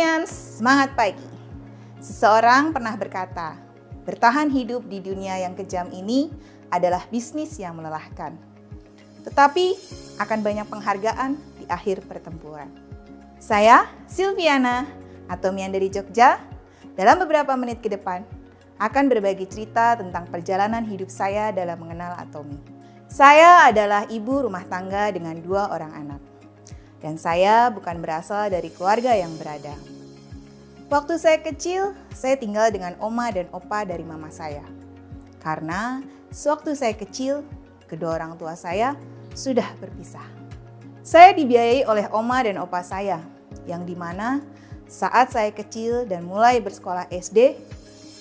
Atomians, semangat pagi. Seseorang pernah berkata, bertahan hidup di dunia yang kejam ini adalah bisnis yang melelahkan. Tetapi akan banyak penghargaan di akhir pertempuran. Saya, Silviana, Atomian dari Jogja, dalam beberapa menit ke depan akan berbagi cerita tentang perjalanan hidup saya dalam mengenal Atomi. Saya adalah ibu rumah tangga dengan 2 orang anak. Dan saya bukan berasal dari keluarga yang berada. Waktu saya kecil, saya tinggal dengan oma dan opa dari mama saya. Karena sewaktu saya kecil, kedua orang tua saya sudah berpisah. Saya dibiayai oleh oma dan opa saya, yang dimana saat saya kecil dan mulai bersekolah SD,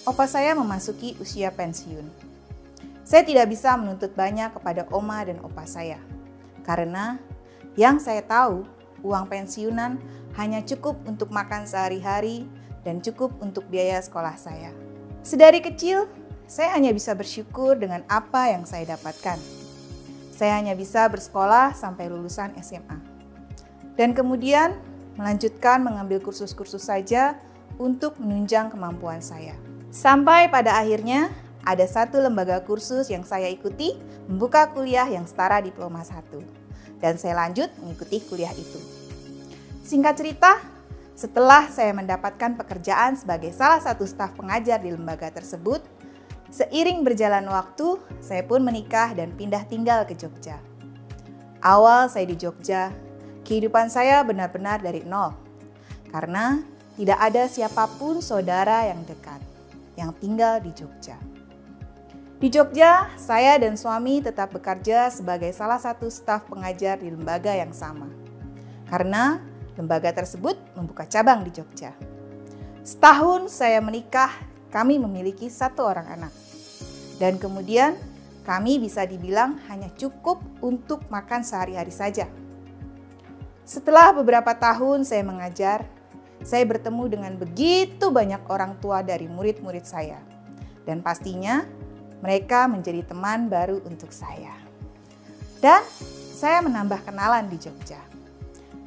opa saya memasuki usia pensiun. Saya tidak bisa menuntut banyak kepada oma dan opa saya, karena yang saya tahu, uang pensiunan hanya cukup untuk makan sehari-hari dan cukup untuk biaya sekolah saya. Sedari kecil, saya hanya bisa bersyukur dengan apa yang saya dapatkan. Saya hanya bisa bersekolah sampai lulusan SMA. Dan kemudian melanjutkan mengambil kursus-kursus saja untuk menunjang kemampuan saya. Sampai pada akhirnya, ada satu lembaga kursus yang saya ikuti membuka kuliah yang setara diploma 1. Dan saya lanjut mengikuti kuliah itu. Singkat cerita, setelah saya mendapatkan pekerjaan sebagai salah satu staf pengajar di lembaga tersebut, seiring berjalan waktu, saya pun menikah dan pindah tinggal ke Jogja. Awal saya di Jogja, kehidupan saya benar-benar dari nol. Karena tidak ada siapapun saudara yang dekat yang tinggal di Jogja. Di Jogja, saya dan suami tetap bekerja sebagai salah satu staf pengajar di lembaga yang sama. Karena lembaga tersebut membuka cabang di Jogja. Setahun saya menikah, kami memiliki 1 orang anak. Dan kemudian kami bisa dibilang hanya cukup untuk makan sehari-hari saja. Setelah beberapa tahun saya mengajar, saya bertemu dengan begitu banyak orang tua dari murid-murid saya. Dan pastinya mereka menjadi teman baru untuk saya. Dan saya menambah kenalan di Jogja.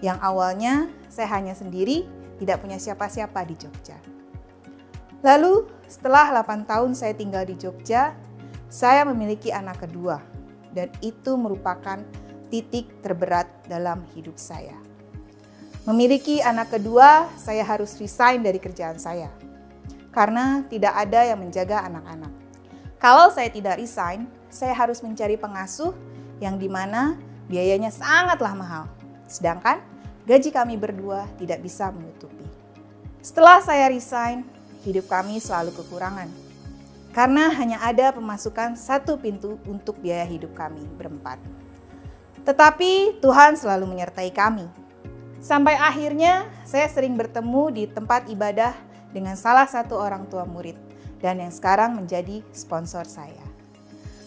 Yang awalnya saya hanya sendiri, tidak punya siapa-siapa di Jogja. Lalu setelah 8 tahun saya tinggal di Jogja, saya memiliki anak kedua. Dan itu merupakan titik terberat dalam hidup saya. Memiliki anak kedua, saya harus resign dari kerjaan saya. Karena tidak ada yang menjaga anak-anak. Kalau saya tidak resign, saya harus mencari pengasuh yang dimana biayanya sangatlah mahal. Sedangkan gaji kami berdua tidak bisa menutupi. Setelah saya resign, hidup kami selalu kekurangan. Karena hanya ada pemasukan 1 pintu untuk biaya hidup kami berempat. Tetapi Tuhan selalu menyertai kami. Sampai akhirnya saya sering bertemu di tempat ibadah dengan salah satu orang tua murid. Dan yang sekarang menjadi sponsor saya.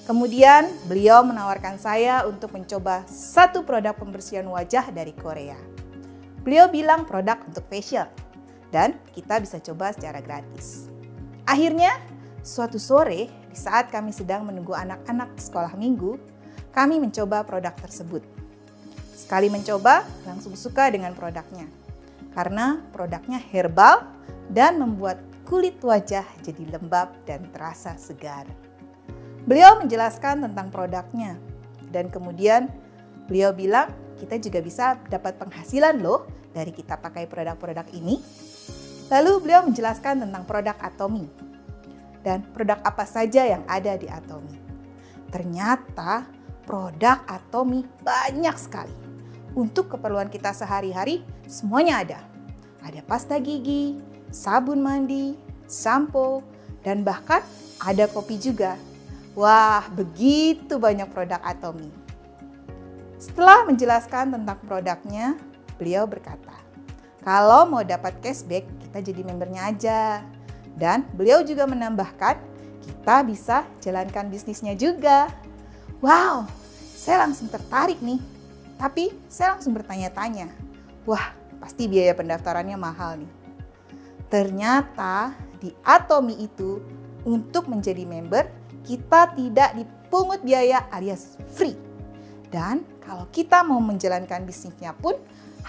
Kemudian beliau menawarkan saya untuk mencoba satu produk pembersihan wajah dari Korea. Beliau bilang produk untuk facial dan kita bisa coba secara gratis. Akhirnya suatu sore di saat kami sedang menunggu anak-anak sekolah minggu, kami mencoba produk tersebut. Sekali mencoba langsung suka dengan produknya. Karena produknya herbal dan membuat kulit wajah jadi lembab dan terasa segar. Beliau menjelaskan tentang produknya dan kemudian beliau bilang kita juga bisa dapat penghasilan loh dari kita pakai produk-produk ini. Lalu beliau menjelaskan tentang produk Atomi dan produk apa saja yang ada di Atomi. Ternyata produk Atomi banyak sekali. Untuk keperluan kita sehari-hari semuanya ada. Ada pasta gigi, sabun mandi, sampo, dan bahkan ada kopi juga. Wah, begitu banyak produk Atomi. Setelah menjelaskan tentang produknya, beliau berkata, kalau mau dapat cashback, kita jadi membernya aja. Dan beliau juga menambahkan, kita bisa jalankan bisnisnya juga. Wow, saya langsung tertarik nih. Tapi saya langsung bertanya-tanya, wah, pasti biaya pendaftarannya mahal nih. Ternyata di Atomi itu untuk menjadi member kita tidak dipungut biaya alias free. Dan kalau kita mau menjalankan bisnisnya pun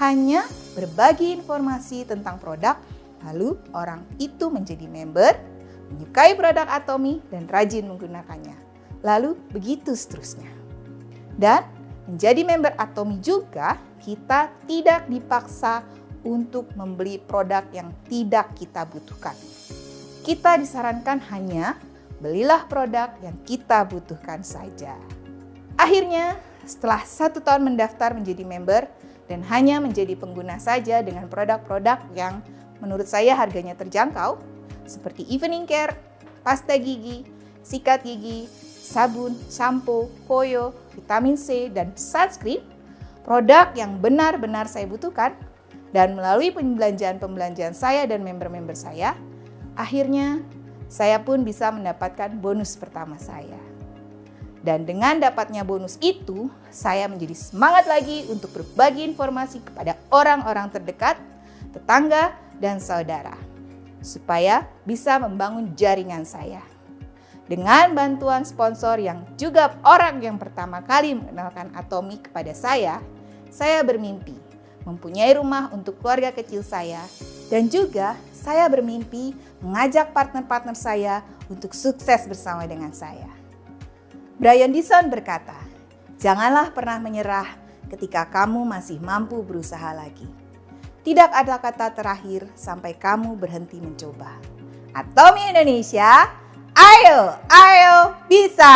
hanya berbagi informasi tentang produk Lalu orang itu menjadi member, menyukai produk Atomy dan rajin menggunakannya. Lalu begitu seterusnya. Dan menjadi member Atomy juga kita tidak dipaksa untuk membeli produk yang tidak kita butuhkan. Kita disarankan hanya belilah produk yang kita butuhkan saja. Akhirnya, setelah 1 tahun mendaftar menjadi member dan hanya menjadi pengguna saja dengan produk-produk yang menurut saya harganya terjangkau, seperti evening care, pasta gigi, sikat gigi, sabun, sampo, koyo, vitamin C, dan sunscreen, produk yang benar-benar saya butuhkan, dan melalui pembelanjaan saya dan member-member saya, akhirnya saya pun bisa mendapatkan bonus pertama saya. Dan dengan dapatnya bonus itu, saya menjadi semangat lagi untuk berbagi informasi kepada orang-orang terdekat, tetangga, dan saudara, supaya bisa membangun jaringan saya. Dengan bantuan sponsor yang juga orang yang pertama kali mengenalkan Atomy kepada saya bermimpi mempunyai rumah untuk keluarga kecil saya, dan juga saya bermimpi mengajak partner-partner saya untuk sukses bersama dengan saya. Brian Dyson berkata, "Janganlah pernah menyerah ketika kamu masih mampu berusaha lagi. Tidak ada kata terakhir sampai kamu berhenti mencoba." Atomy Indonesia, ayo bisa!